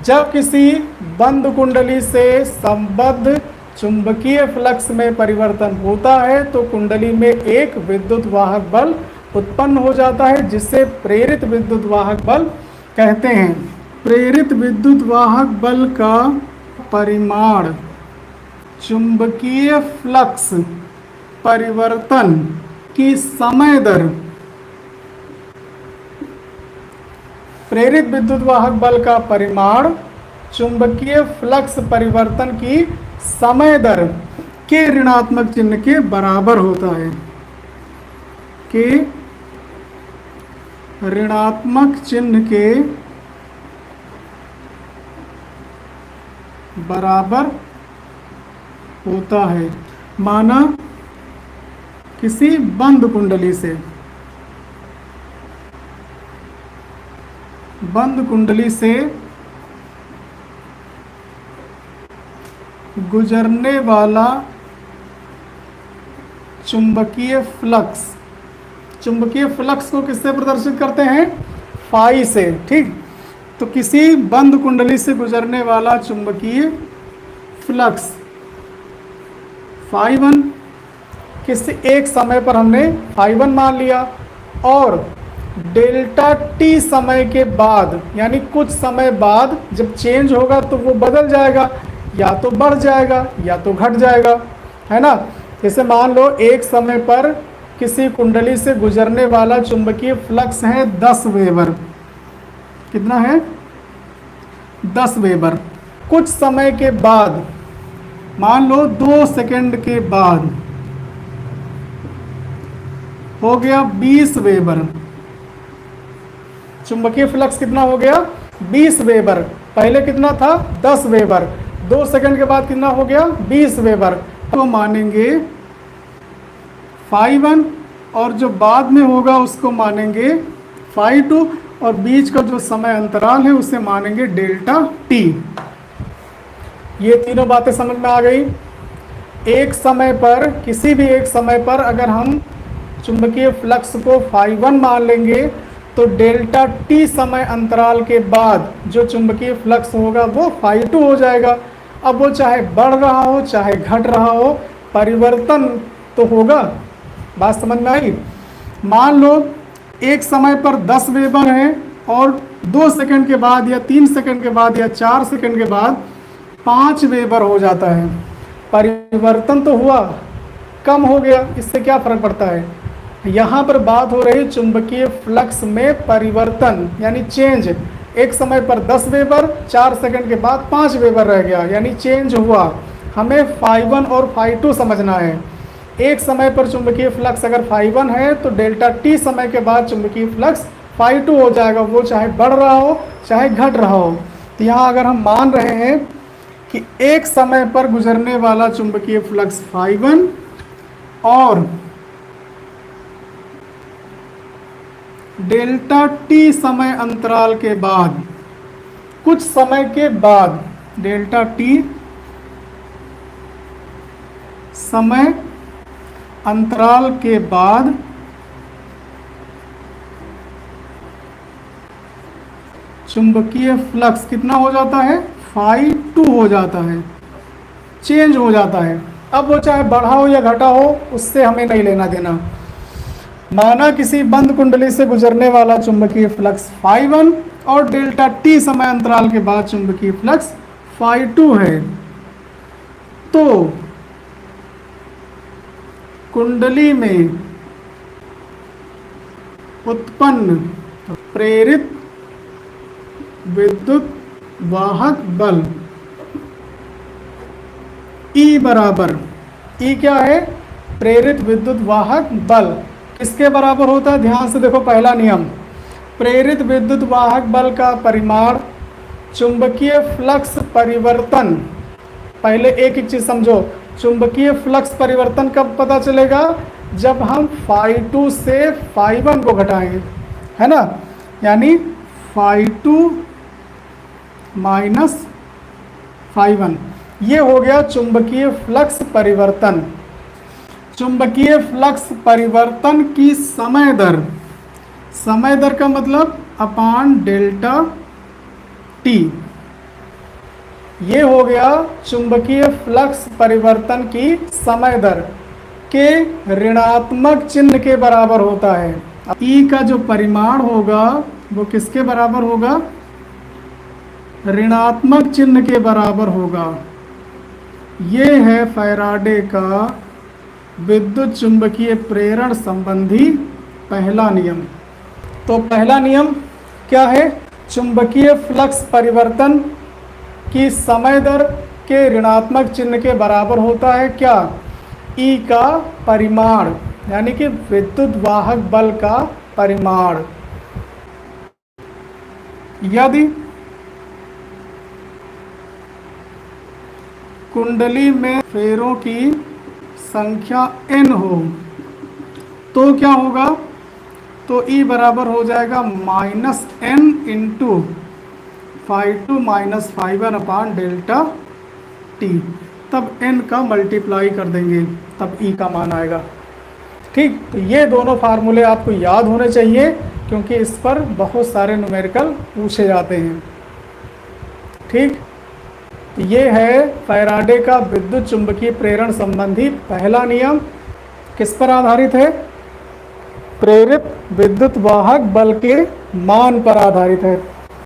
जब किसी बंद कुंडली से संबद्ध चुंबकीय फ्लक्स में परिवर्तन होता है तो कुंडली में एक विद्युत वाहक बल उत्पन्न हो जाता है, जिसे प्रेरित विद्युत वाहक बल कहते हैं। प्रेरित विद्युत वाहक बल का परिमाण चुंबकीय फ्लक्स परिवर्तन की समय दर, प्रेरित विद्युत वाहक बल का परिमाण चुंबकीय फ्लक्स परिवर्तन की समय दर के ऋणात्मक चिन्ह के बराबर होता है, के ऋणात्मक चिन्ह के बराबर होता है। माना किसी बंद कुंडली से गुजरने वाला चुंबकीय फ्लक्स को किससे प्रदर्शित करते हैं? फाई से। ठीक, तो किसी बंद कुंडली से गुजरने वाला चुंबकीय फ्लक्स φ1 किसी एक समय पर हमने φ1 मान लिया, और डेल्टा टी समय के बाद यानी कुछ समय बाद जब चेंज होगा तो वो बदल जाएगा, या तो बढ़ जाएगा या तो घट जाएगा, है ना। जैसे मान लो एक समय पर किसी कुंडली से गुजरने वाला चुंबकीय फ्लक्स है 10 वेबर। कितना है? 10 वेबर। कुछ समय के बाद, मान लो 2 सेकंड के बाद हो गया 20 वेबर। चुंबकीय फ्लक्स कितना हो गया? 20 वेबर। पहले कितना था? 10 वेबर। 2 सेकंड के बाद कितना हो गया? 20 वेबर। तो मानेंगे φ1, और जो बाद में होगा उसको मानेंगे φ2, और बीच का जो समय अंतराल है उसे मानेंगे डेल्टा टी। ये तीनों बातें समझ में आ गई। एक समय पर, किसी भी एक समय पर अगर हम चुंबकीय फ्लक्स को φ1 मान लेंगे तो डेल्टा टी समय अंतराल के बाद जो चुंबकीय फ्लक्स होगा वो φ2 हो जाएगा। अब वो चाहे बढ़ रहा हो चाहे घट रहा हो, परिवर्तन तो होगा। बात समझ में आई? मान लो एक समय पर 10 वेबर है और 2 सेकंड के बाद या 3 सेकंड के बाद या 4 सेकंड के बाद 5 वेबर हो जाता है। परिवर्तन तो हुआ, कम हो गया, इससे क्या फर्क पड़ता है? यहाँ पर बात हो रही चुंबकीय फ्लक्स में परिवर्तन यानी चेंज। एक समय पर 10 वेबर, 4 सेकंड के बाद 5 वेबर रह गया, यानी चेंज हुआ। हमें φ1 और φ2 समझना है। एक समय पर चुंबकीय फ्लक्स अगर φ1 है तो डेल्टा टी समय के बाद चुंबकीय फ्लक्स φ2 हो जाएगा, वो चाहे बढ़ रहा हो चाहे घट रहा हो। तो यहाँ अगर हम मान रहे हैं कि एक समय पर गुजरने वाला चुंबकीय फ्लक्स φ1 और डेल्टा टी समय अंतराल के बाद, कुछ समय के बाद डेल्टा टी समय अंतराल के बाद चुंबकीय फ्लक्स कितना हो जाता है? φ2 हो जाता है, चेंज हो जाता है। अब वो चाहे बढ़ा हो या घटा हो, उससे हमें नहीं लेना देना। माना किसी बंद कुंडली से गुजरने वाला चुंबकीय फ्लक्स φ1 और डेल्टा टी समय अंतराल के बाद चुंबकीय फ्लक्स φ2 है, तो कुंडली में उत्पन्न प्रेरित विद्युत वाहक बल E बराबर, E क्या है? प्रेरित विद्युत वाहक बल किसके बराबर होता है? ध्यान से देखो, पहला नियम, प्रेरित विद्युत वाहक बल का परिमाण चुंबकीय फ्लक्स परिवर्तन। पहले एक एक चीज समझो, चुंबकीय फ्लक्स परिवर्तन कब पता चलेगा? जब हम φ2 से φ1 को घटाएंगे, है ना। यानी φ2 माइनस φ1, ये हो गया चुंबकीय फ्लक्स परिवर्तन। चुंबकीय फ्लक्स परिवर्तन की समय दर, समय दर का मतलब अपान डेल्टा टी। ये हो गया चुंबकीय फ्लक्स परिवर्तन की समय दर के ऋणात्मक चिन्ह के बराबर होता है। ई का जो परिमाण होगा वो किसके बराबर होगा? ऋणात्मक चिन्ह के बराबर होगा। ये है फैराडे का विद्युत चुंबकीय प्रेरण संबंधी पहला नियम। तो पहला नियम क्या है? चुंबकीय फ्लक्स परिवर्तन की समय दर के ऋणात्मक चिन्ह के बराबर होता है क्या? ई का परिमाण, यानी कि विद्युत वाहक बल का परिमाण। यदि कुंडली में फेरों की संख्या n हो तो क्या होगा? तो E बराबर हो जाएगा -n into φ2 - φ1 upon delta t। तब n का मल्टीप्लाई कर देंगे, तब E का मान आएगा। ठीक, तो ये दोनों फार्मूले आपको याद होने चाहिए, क्योंकि इस पर बहुत सारे न्यूमेरिकल पूछे जाते हैं। ठीक, तो ये है फैराडे का विद्युत चुंबकीय प्रेरण संबंधी पहला नियम। किस पर आधारित है? प्रेरित विद्युत वाहक बल के मान पर आधारित है।